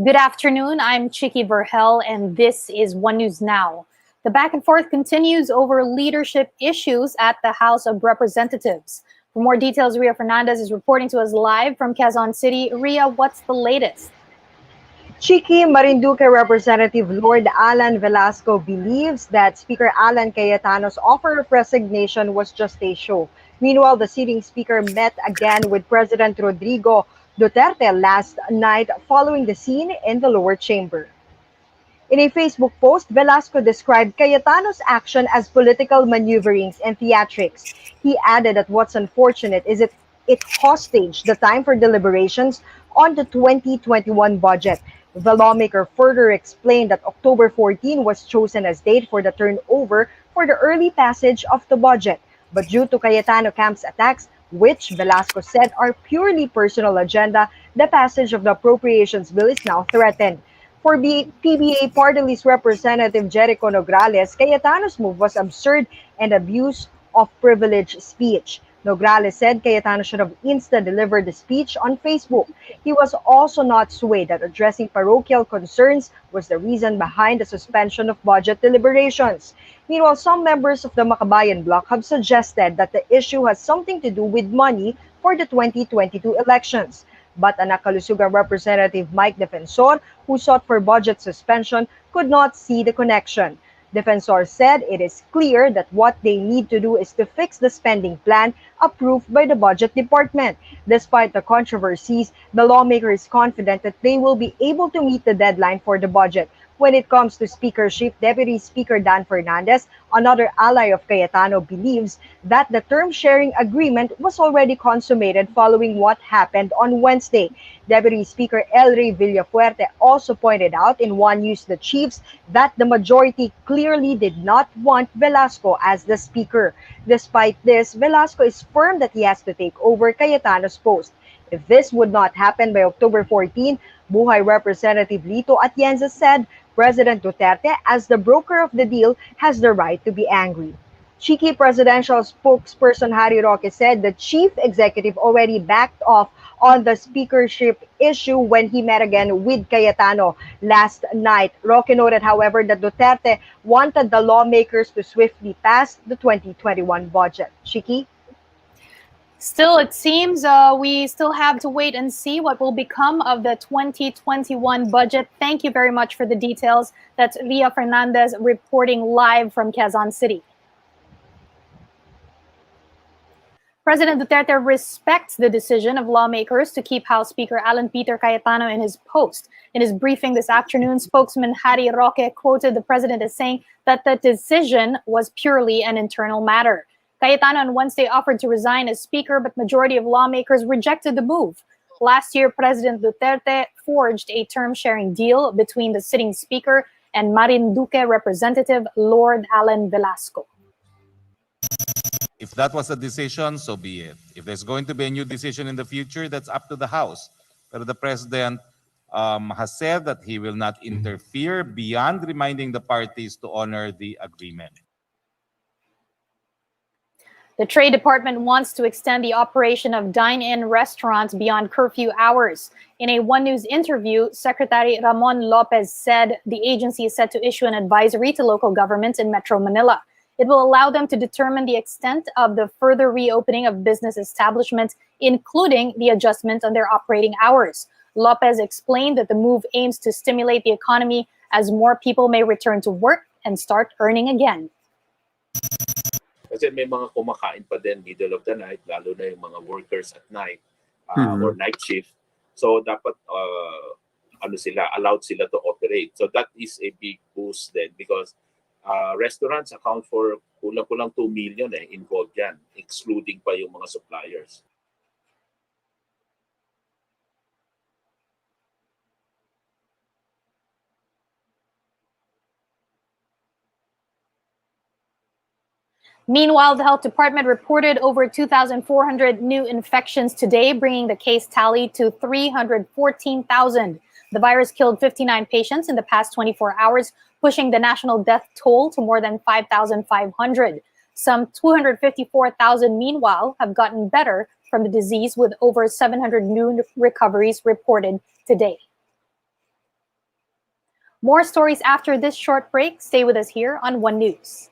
Good afternoon, I'm Chiki Verhel, and this is One News Now. The back and forth continues over leadership issues at the House of Representatives. For more details, Ria Fernandez is reporting to us live from Quezon City. Ria, what's the latest? Chiki, Marinduque Representative Lord Alan Velasco believes that Speaker Alan Cayetano's offer of resignation was just a show. Meanwhile, the sitting speaker met again with President Rodrigo Duterte last night following the scene in the lower chamber. In a Facebook post, Velasco described Cayetano's action as political maneuverings and theatrics. He added that what's unfortunate is it hostage the time for deliberations on the 2021 budget. The lawmaker further explained that October 14 was chosen as date for the turnover for the early passage of the budget. But due to Cayetano camp's attacks, which Velasco said are purely personal agenda, the passage of the appropriations bill is now threatened. For PBA Party List Representative Jericho Nograles, Cayetano's move was absurd and abuse of privilege speech. Nograles said Cayetano should have insta-delivered the speech on Facebook. He was also not swayed that addressing parochial concerns was the reason behind the suspension of budget deliberations. Meanwhile, some members of the Makabayan bloc have suggested that the issue has something to do with money for the 2022 elections. But Anakalusugan Representative Mike Defensor, who sought for budget suspension, could not see the connection. Defensor said it is clear that what they need to do is to fix the spending plan approved by the Budget Department. Despite the controversies, the lawmaker is confident that they will be able to meet the deadline for the budget. When it comes to speakership, Deputy Speaker Dan Fernandez, another ally of Cayetano, believes that the term-sharing agreement was already consummated following what happened on Wednesday. Deputy Speaker Elry Villafuerte also pointed out in One News The Chiefs that the majority clearly did not want Velasco as the speaker. Despite this, Velasco is firm that he has to take over Cayetano's post. If this would not happen by October 14, Buhay Representative Lito Atienza said President Duterte, as the broker of the deal, has the right to be angry. Chiki presidential spokesperson Harry Roque said the chief executive already backed off on the speakership issue when he met again with Cayetano last night. Roque noted, however, that Duterte wanted the lawmakers to swiftly pass the 2021 budget. Chiki? Still, it seems we still have to wait and see what will become of the 2021 budget. Thank you very much for the details. That's Ria Fernandez reporting live from Quezon City. President Duterte respects the decision of lawmakers to keep House Speaker Alan Peter Cayetano in his post. In his briefing this afternoon, spokesman Harry Roque quoted the president as saying that the decision was purely an internal matter. Cayetano on Wednesday offered to resign as speaker, but majority of lawmakers rejected the move. Last year, President Duterte forged a term-sharing deal between the sitting speaker and Marinduque Representative Lord Alan Velasco. If that was a decision, so be it. If there's going to be a new decision in the future, that's up to the House. But the President has said that he will not interfere beyond reminding the parties to honor the agreement. The Trade Department wants to extend the operation of dine-in restaurants beyond curfew hours. In a One News interview, Secretary Ramon Lopez said the agency is set to issue an advisory to local governments in Metro Manila. It will allow them to determine the extent of the further reopening of business establishments, including the adjustment on their operating hours. Lopez explained that the move aims to stimulate the economy as more people may return to work and start earning again. Kasi may mga kumakain pa din middle of the night, lalo na yung mga workers at night or night shift. So dapat allowed sila to operate moderate. So that is a big boost then because restaurants account for kulang-kulang 2 million involved yan, excluding pa yung mga suppliers. Meanwhile, the health department reported over 2,400 new infections today, bringing the case tally to 314,000. The virus killed 59 patients in the past 24 hours, pushing the national death toll to more than 5,500. Some 254,000, meanwhile, have gotten better from the disease, with over 700 new recoveries reported today. More stories after this short break. Stay with us here on One News.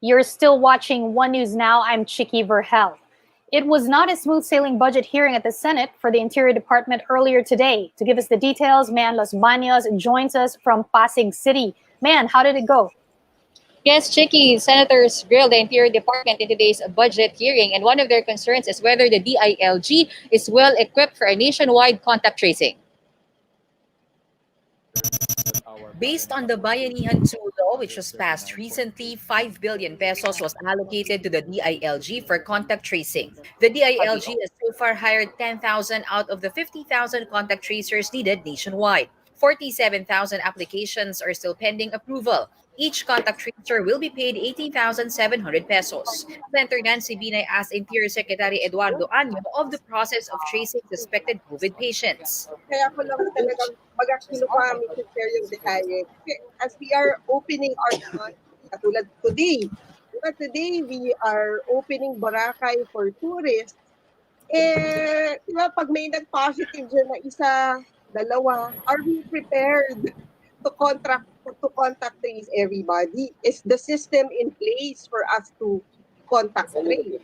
You're still watching One News Now. I'm Chiki Verhel. It was not a smooth sailing budget hearing at the Senate for the Interior Department earlier today. To give us the details, Man Los Baños joins us from Pasig City. Man, how did it go? Yes, Chiki, senators grilled the Interior Department in today's budget hearing, and one of their concerns is whether the DILG is well equipped for a nationwide contact tracing. Based on the Bayanihan 2 law, which was passed recently, 5 billion pesos was allocated to the DILG for contact tracing. The DILG has so far hired 10,000 out of the 50,000 contact tracers needed nationwide. 47,000 applications are still pending approval. Each contact tracer will be paid 18,700 pesos. Senator Nancy Binay asked Interior Secretary Eduardo Año of the process of tracing suspected COVID patients. Kaya ko lang talagang kinukuha Mr. Chair yung detalye. As we are opening our katulad today, but today we are opening Boracay for tourists. Diba, pag may nag-positive dyan na isa, dalawa, are we prepared to contact trace everybody? Is the system in place for us to contact trace?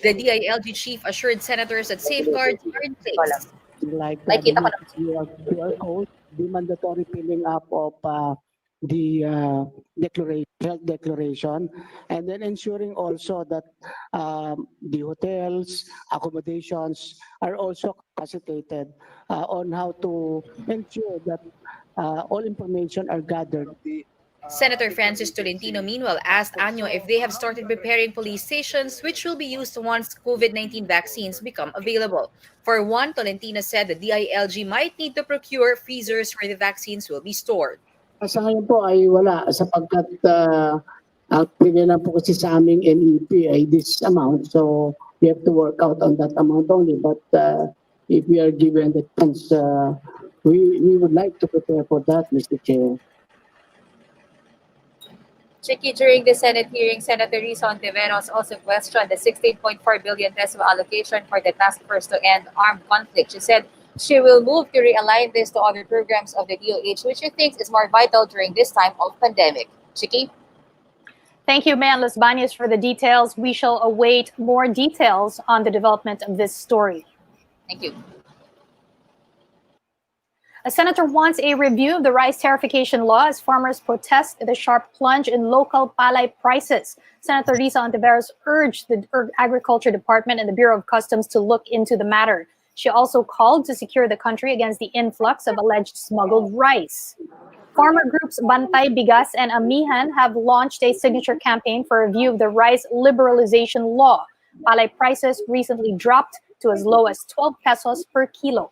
The DILG chief assured senators that safeguards are in place. Like Like kita QR code, the mandatory filling up of the health declaration, and then ensuring also that the hotels, accommodations are also capacitated on how to ensure that all information are gathered. Senator Francis Tolentino, meanwhile, asked Año if they have started preparing police stations, which will be used once COVID-19 vaccines become available. For one, Tolentino said the DILG might need to procure freezers where the vaccines will be stored. Sa ngayon po ay wala sapagkat ang bigyan lang po kasi sa aming NEP ay this amount. So we have to work out on that amount only. But if we are given the chance, we would like to prepare for that, Mr. Chair. Chiki, during the Senate hearing, Senator Risa Ontiveros also questioned the 16.4 billion peso allocation for the task force to end armed conflict. She said she will move to realign this to other programs of the DOH, which she thinks is more vital during this time of pandemic. Chiki? Thank you, Man Los Baños, for the details. We shall await more details on the development of this story. Thank you. A senator wants a review of the rice tariffication law as farmers protest the sharp plunge in local palay prices. Senator Risa Ontiveros urged the Agriculture Department and the Bureau of Customs to look into the matter. She also called to secure the country against the influx of alleged smuggled rice. Farmer groups Bantay Bigas and Amihan have launched a signature campaign for a review of the rice liberalization law. Palay prices recently dropped to as low as 12 pesos per kilo.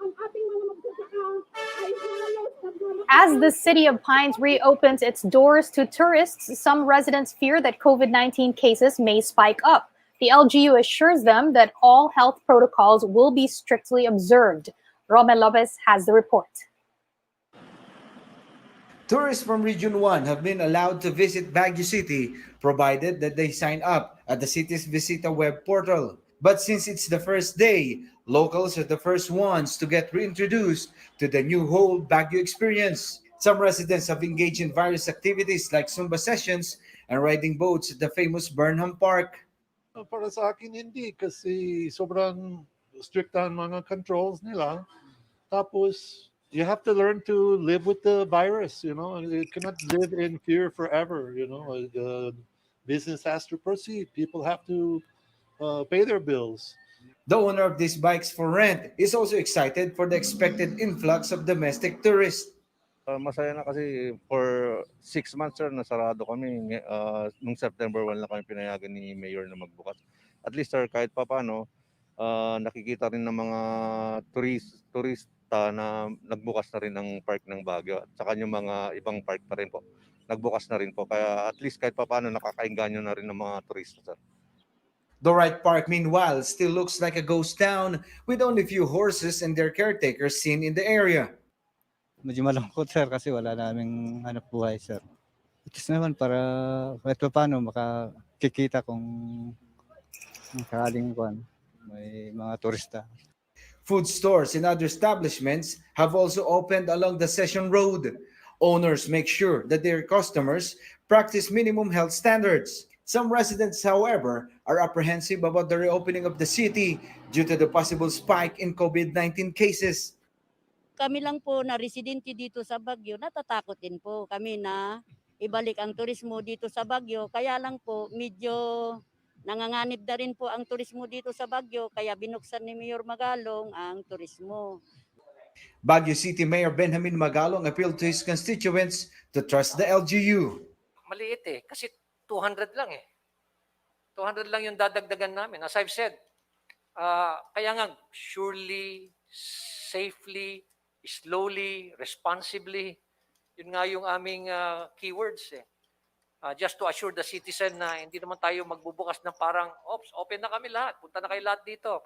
Ang ating mga magsasaka As the City of Pines reopens its doors to tourists, some residents fear that COVID-19 cases may spike up. The LGU assures them that all health protocols will be strictly observed. Romel Lopez has the report. Tourists from Region 1 have been allowed to visit Baguio City, provided that they sign up at the city's Visita web portal. But since it's the first day, locals are the first ones to get reintroduced to the new whole Baguio experience. Some residents have engaged in various activities like Zumba sessions and riding boats at the famous Burnham Park. Para sa akin hindi kasi sobrang strict ang mga controls nila. Tapos you have to learn to live with the virus, you know. You cannot live in fear forever, you know. The business has to proceed. People have to pay their bills. The owner of these bikes for rent is also excited for the expected influx of domestic tourists. Masaya na kasi for 6 months sir, nasarado kami. Nung September 1 lang kami pinayagan ni Mayor na magbukas. At least sir, kahit pa paano, nakikita rin ng mga turista na nagbukas na rin ang park ng Baguio. At saka yung mga ibang park pa rin po, nagbukas na rin po. Kaya at least kahit pa paano, nakakainganyo na rin ng mga turista sir. The Wright Park, meanwhile, still looks like a ghost town with only few horses and their caretakers seen in the area. Medyo malungkot sir kasi wala naming hanap buhay sir. Itis naman para kahit pa paano makakikita kung sakaling may mga turista. Food stores and other establishments have also opened along the Session Road. Owners make sure that their customers practice minimum health standards. Some residents, however, are apprehensive about the reopening of the city due to the possible spike in COVID-19 cases. Kami lang po na residente dito sa Baguio, natatakot din po kami na ibalik ang turismo dito sa Baguio. Kaya lang po medyo nanganganib na rin po ang turismo dito sa Baguio, kaya binuksan ni Mayor Magalong ang turismo. Baguio City Mayor Benjamin Magalong appealed to his constituents to trust the LGU. Maliit kasi 200 lang 200 lang yung dadagdagan namin. As I've said, kaya nga surely, safely, slowly, responsibly, yun nga yung aming keywords just to assure the citizen na hindi naman tayo magbubukas ng parang, open na kami lahat, punta na kayo lahat dito.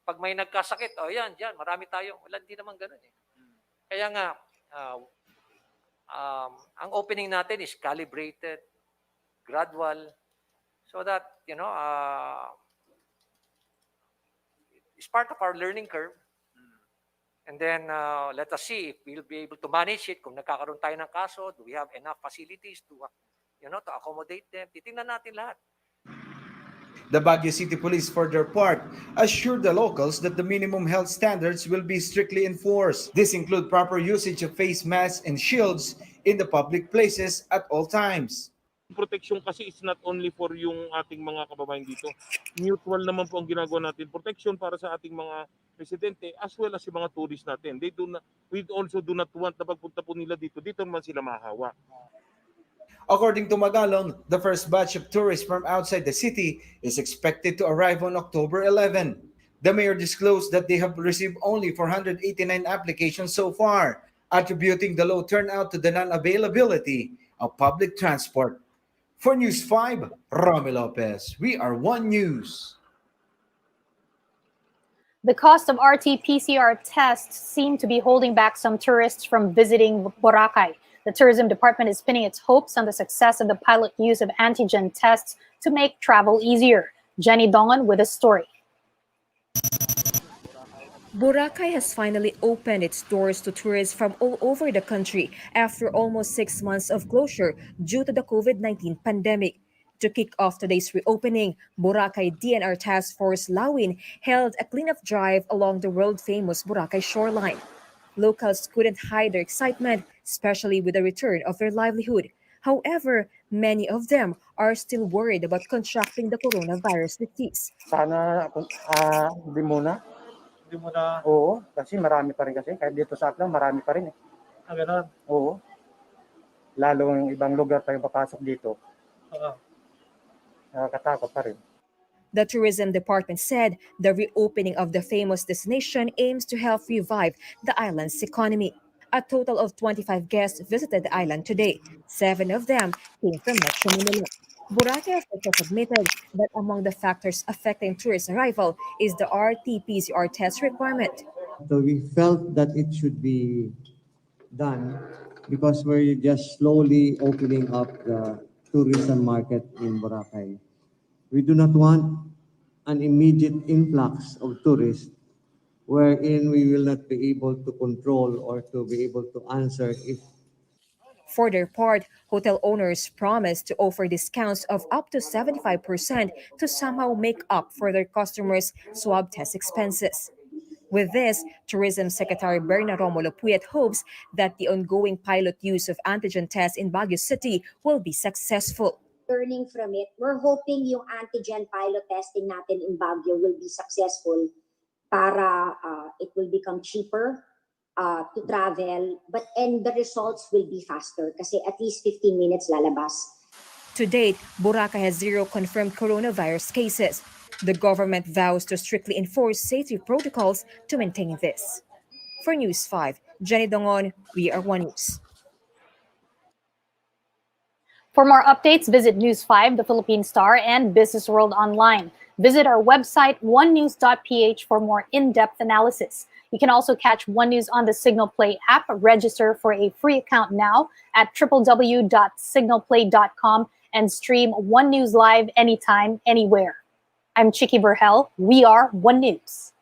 Pag may nagkasakit, yan, marami tayo. Wala, hindi naman ganun Kaya nga, ang opening natin is calibrated, gradual, so that, it's part of our learning curve. And then let us see if we'll be able to manage it. Kung nagkakaroon tayo ng kaso, do we have enough facilities to accommodate them? Titingnan natin lahat. The Baguio City Police, for their part, assured the locals that the minimum health standards will be strictly enforced. This include proper usage of face masks and shields in the public places at all times. Protection kasi is not only for yung ating mga kababayan dito. Mutual naman po ang ginagawa natin. Protection para sa ating mga residente as well as yung mga tourists natin. We also do not want na pagpunta po nila dito naman sila mahawa. According to Magalong, the first batch of tourists from outside the city is expected to arrive on October 11. The mayor disclosed that they have received only 489 applications so far, attributing the low turnout to the non-availability of public transport. For News 5, Romy Lopez. We are One News. The cost of RT-PCR tests seem to be holding back some tourists from visiting Boracay. The tourism department is pinning its hopes on the success of the pilot use of antigen tests to make travel easier. Jenny Dongan with a story. Boracay has finally opened its doors to tourists from all over the country after almost 6 months of closure due to the COVID-19 pandemic. To kick off today's reopening, Boracay DNR Task Force Lawin held a cleanup drive along the world-famous Boracay shoreline. Locals couldn't hide their excitement, especially with the return of their livelihood. However, many of them are still worried about contracting the coronavirus disease. Sana hindi muna. Hindi mo na... Oo, kasi marami pa rin kasi. Kahit dito sa Aklan, marami pa rin Ganun? Oo. Lalo ang ibang lugar pa yung papasok dito. Nakakatakot pa rin. The tourism department said the reopening of the famous destination aims to help revive the island's economy. A total of 25 guests visited the island today. 7 of them came from Metro Manila. Boracay officials admitted that among the factors affecting tourist arrival is the RT-PCR test requirement. So we felt that it should be done because we're just slowly opening up the tourism market in Boracay. We do not want an immediate influx of tourists wherein we will not be able to control or to be able to answer if For their part, hotel owners promised to offer discounts of up to 75% to somehow make up for their customers' swab test expenses. With this, Tourism Secretary Berna Romulo Puyat hopes that the ongoing pilot use of antigen tests in Baguio City will be successful. Learning from it, we're hoping yung antigen pilot testing natin in Baguio will be successful para it will become cheaper to travel, and the results will be faster kasi at least 15 minutes lalabas. To date, Boracay has 0 confirmed coronavirus cases. The government vows to strictly enforce safety protocols to maintain this. For News 5, Jenny Dongon, We Are One News. For more updates, visit News 5, The Philippine Star, and Business World Online. Visit our website, onenews.ph, for more in-depth analysis. You can also catch One News on the Signal Play app. Register for a free account now at www.signalplay.com and stream One News live anytime, anywhere. I'm Chiki Burhel. We are One News.